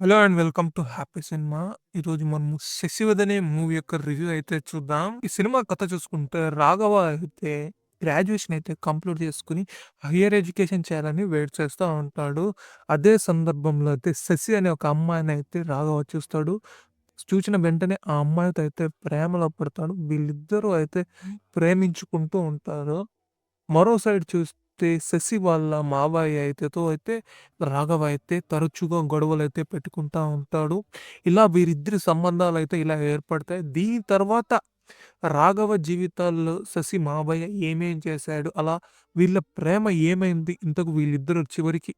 Hello and welcome to happy cinema. ఈరోజు మనము 'శశివద్' అనే మూవీ యొక్క రివ్యూ అయితే చూద్దాం. ఈ సినిమా కథ చూసుకుంటే రాఘవ అయితే గ్రాడ్యుయేషన్ అయితే కంప్లీట్ చేసుకొని హైయర్ ఎడ్యుకేషన్ చేయాలని వెయిట్ చేస్తా ఉంటాడు. అదే సందర్భంలో అయితే శశి అనే ఒక అమ్మాయిని అయితే రాఘవ చూస్తాడు. చూచిన వెంటనే ఆ అమ్మాయితో అయితే ప్రేమలో పడతాడు. వీళ్ళిద్దరూ అయితే ప్రేమించుకుంటూ ఉంటారు. మరో సైడ్ చూస్తే శశి వాళ్ళ మావయ్య అయితే రాఘవ అయితే తరచుగా గొడవలైతే పెట్టుకుంటా ఉంటాడు. ఇలా వీరిద్దరి సంబంధాలైతే ఇలా ఏర్పడతాయి. దీని తర్వాత రాఘవ జీవితాల్లో శశి మావయ్య ఏమేం చేశాడు? అలా వీళ్ళ ప్రేమ ఏమైంది? ఇంతకు వీళ్ళిద్దరూ చివరికి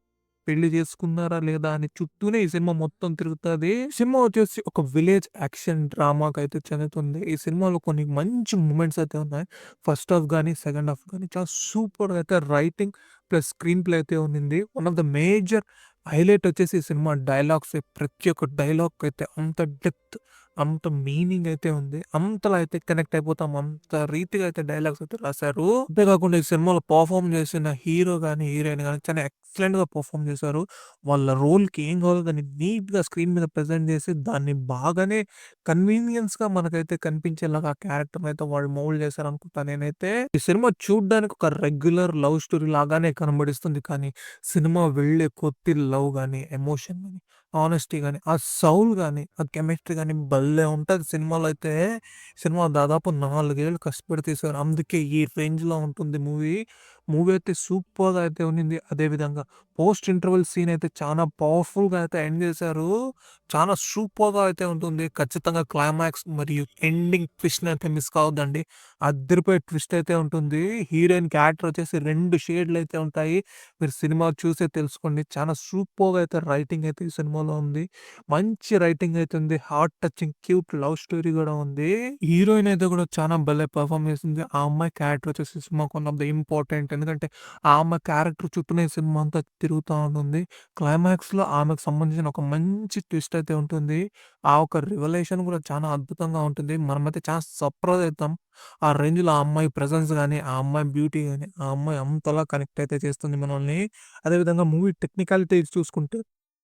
పెళ్లి చేసుకున్నారా లేదా? అని చుట్టూనే ఈ సినిమా మొత్తం తిరుగుతది. సినిమా వచ్చేసి ఒక విలేజ్ యాక్షన్ డ్రామాకైతే చెందుతుంది. ఈ సినిమాలో కొన్ని మంచి మూమెంట్స్ అయితే ఉన్నాయి. ఫస్ట్ హాఫ్ గాని, సెకండ్ హాఫ్ గాని చాలా సూపర్‌గా అయితే రైటింగ్ ప్లస్ స్క్రీన్ ప్లే అయితే ఉండింది. One of the major highlight వచ్చేసి ఈ సినిమా డైలాగ్సే. ప్రతి ఒక్క డైలాగ్‌కైతే అంత డెప్త్, అంత మీనింగ్ అయితే ఉంది. అంతలా అయితే కనెక్ట్ అయిపోతాం. అంత రీతిగా అయితే డైలాగ్స్ అయితే రాశారు. అంతే కాకుండా ఈ సినిమాలో పర్ఫార్మ్ చేసిన హీరో గాని, హీరోయిన్ గాని చాలా ఎక్సలెంట్‌గా పర్ఫార్మ్ చేశారు. వాళ్ళ రోల్‌కి ఏం కావాలో దాన్ని నీట్‌గా స్క్రీన్ మీద ప్రెజెంట్ చేసి దాన్ని బాగానే కన్వీనియన్స్‌గా మనకైతే కనిపించేలాగా ఆ క్యారెక్టర్‌ని అయితే వాళ్ళు మౌల్డ్ చేశారనుకుంటా నేనైతే. ఈ సినిమా చూడ్డానికి ఒక రెగ్యులర్ లవ్ స్టోరీ లాగానే కనబడిస్తుంది. కానీ సినిమా వెళ్ళే కొద్దీ లవ్ గాని, ఎమోషన్ గాని, హానెస్టీ గాని, ఆ సౌల్ గాని, ఆ కెమిస్ట్రీ గాని భలే ఉంటది సినిమాలో అయితే. సినిమా దాదాపు 4 ఏళ్ళు కష్టపడి తీశారు. అందుకే ఈ రేంజ్‌లో ఉంటుంది మూవీ. మూవీ అయితే సూపర్‌గా అయితే ఉండింది. అదే విధంగా పోస్ట్ ఇంటర్వల్ సీన్ అయితే చానా పవర్‌ఫుల్‌గా అయితే ఎండ్ చేశారు. చాలా సూపర్‌గా అయితే ఉంటుంది. ఖచ్చితంగా క్లైమాక్స్ మరియు ఎండింగ్ ట్విస్ట్‌ని అయితే మిస్ కావద్దండి. అదిరిపోయే ట్విస్ట్ అయితే ఉంటుంది. హీరోయిన్ క్యారెక్టర్ వచ్చేసి 2 షేడ్‌లు అయితే ఉంటాయి. మీరు సినిమా చూసే తెలుసుకోండి. చాలా సూపర్‌గా అయితే రైటింగ్ అయితే ఈ సినిమాలో ఉంది. మంచి రైటింగ్ అయితే ఉంది. Heart touching cute love story గూడా ఉంది. హీరోయిన్ అయితే గూడా చానా భలే పెర్ఫార్మ్ చేసింది. ఆ అమ్మాయి క్యారెక్టర్ వచ్చేసి సినిమాకి వన్ ఆఫ్ ద ఇంపార్టెంట్. ఎందుకంటే ఆ అమ్మాయి క్యారెక్టర్ చుట్టూనే ఈ సినిమా అంతా తిరుగుతా ఉంటుంది. క్లైమాక్స్‌లో ఆమెకు సంబంధించిన ఒక మంచి ట్విస్ట్ అయితే ఉంటుంది. ఆ ఒక రివలేషన్ గూడా చానా అద్భుతంగా ఉంటుంది. మనమైతే చాలా సర్ప్రైజ్ అయితాం. ఆ రేంజ్‌లో ఆ అమ్మాయి ప్రెజెన్స్ గాని, ఆ అమ్మాయి బ్యూటీ గాని, ఆ అమ్మాయి అంతలా కనెక్ట్ అయితే చేస్తుంది మనల్ని. అదే విధంగా మూవీ టెక్నికాలిటీస్ చూసుకుంటే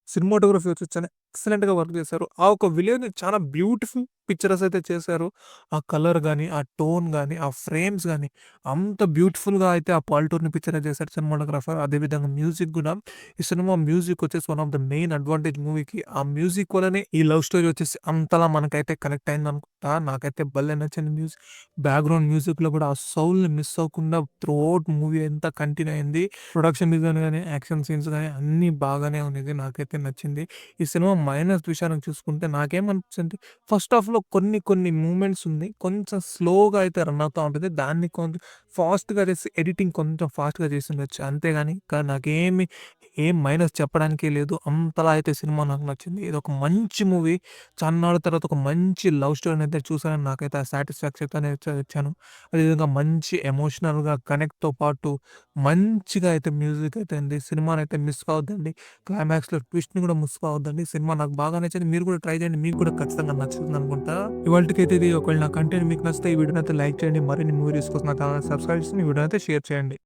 సినిమాటోగ్రఫీ వచ్చి చాలా ఎక్సలెంట్‌గా వర్క్ చేశారు. ఆ ఒక విలేజ్‌ని చాలా బ్యూటిఫుల్ పిక్చర్స్ అయితే చేశారు. ఆ కలర్ గాని, ఆ టోన్ గాని, ఆ ఫ్రేమ్స్ గాని అంత బ్యూటిఫుల్‌గా అయితే ఆ పల్లెటూరిని పిక్చరైజ్ చేశారు సినిమాటోగ్రాఫర్. అదే విధంగా మ్యూజిక్ గూడా ఈ సినిమా మ్యూజిక్ వచ్చేసి one of the main advantage మూవీకి. ఆ మ్యూజిక్ వల్లనే ఈ లవ్ స్టోరీ వచ్చేసి అంతలా మనకైతే కనెక్ట్ అయిందనుకుంటా. నాకైతే భలే నచ్చింది మ్యూజిక్. బ్యాక్‌గ్రౌండ్ మ్యూజిక్‌లో కూడా ఆ సౌల్‌ని మిస్ అవ్వకుండా త్రూఔట్ మూవీ అంతా కంటిన్యూ అయింది. ప్రొడక్షన్ డిజైన్ గాని, యాక్షన్ సీన్స్ గాని అన్నీ బాగానే ఉన్నది. నాకైతే నచ్చింది. ఈ సినిమా మైనస్ విషయానికి చూసుకుంటే నాకేమనిపించిందంటే ఫస్ట్ హాఫ్‌లో కొన్ని మూవ్‌మెంట్స్ ఉన్నాయి. కొంచెం స్లోగా అయితే రన్ అవుతా ఉంటది. దాన్ని కొంచెం ఫాస్ట్‌గా చేసి ఎడిటింగ్ కొంచెం ఫాస్ట్‌గా చేసుండొచ్చు. అంతేగాని నాకేమి ఏం మైనస్ చెప్పడానికే లేదు. అంతలా అయితే సినిమా నాకు నచ్చింది. ఇదొక మంచి మూవీ. చాన్నాళ్ళ తర్వాత ఒక మంచి లవ్ స్టోరీనైతే చూసానని నాకైతే ఆ సాటిస్ఫాక్షన్ అయితే ఇచ్చాను. అదేవిధంగా మంచి ఎమోషనల్‌గా కనెక్ట్‌తో పాటు మంచిగా అయితే మ్యూజిక్ అయితే ఉంది. సినిమానైతే మిస్ కావద్దండి. క్లైమాక్స్‌లో ట్విస్ట్‌ని కూడా మిస్ కావద్దండి. సినిమా నాకు బాగా నచ్చింది. మీరు కూడా ట్రై చేయండి. మీకు కూడా ఖచ్చితంగా నచ్చుతుందనుకుంటా. ఇవాల్టికైతే ఇది ఒకవేళ నా కంటెంట్ మీకు నచ్చితే ఈ వీడియోనైతే లైక్ చేయండి. మరిన్ని మూవీస్ కోసం నా ఛానెల్‌ని సబ్స్క్రైబ్ చేసి ఈ వీడియోనైతే షేర్ చేయండి.